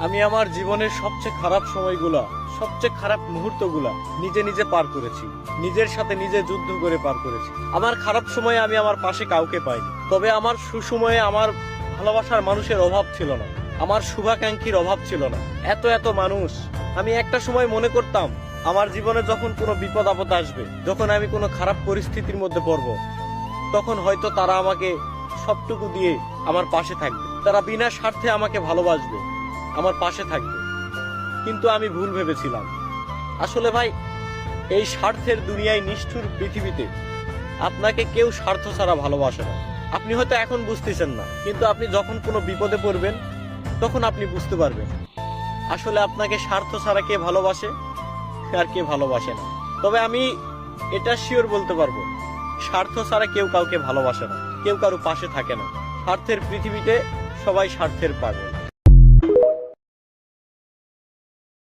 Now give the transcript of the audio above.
আমি আমার জীবনের সবচেয়ে খারাপ সময়গুলা, সবচেয়ে খারাপ মুহূর্তগুলা নিজে নিজে পার করেছি, নিজের সাথে নিজে যুদ্ধ করে পার করেছি। আমার খারাপ সময়ে আমি আমার পাশে কাউকে পাইনি, তবে আমার সুসময়ে আমার ভালোবাসার মানুষের অভাব ছিল না, আমার শুভাকাঙ্ক্ষীর অভাব ছিল না। এত এত মানুষ, আমি একটা সময় মনে করতাম আমার জীবনে যখন কোনো বিপদ আপদ আসবে, যখন আমি কোনো খারাপ পরিস্থিতির মধ্যে পড়ব, তখন হয়তো তারা আমাকে সবটুকু দিয়ে আমার পাশে থাকবে, তারা বিনা স্বার্থে আমাকে ভালোবাসবে, আমার পাশে থাকবে। কিন্তু আমি ভুল ভেবেছিলাম। আসলে ভাই, এই স্বার্থের দুনিয়ায়, নিষ্ঠুর পৃথিবীতে আপনাকে কেউ স্বার্থ ছাড়া ভালোবাসে না। আপনি হয়তো এখন বুঝতেছেন না, কিন্তু আপনি যখন কোনো বিপদে পড়বেন তখন আপনি বুঝতে পারবেন আসলে আপনাকে স্বার্থ ছাড়া কে ভালোবাসে আর কে ভালোবাসে না। তবে আমি এটা শিওর বলতে পারবো, স্বার্থ ছাড়া কেউ কাউকে ভালোবাসে না, কেউ কারো পাশে থাকে না। স্বার্থের পৃথিবীতে সবাই স্বার্থের পাগল।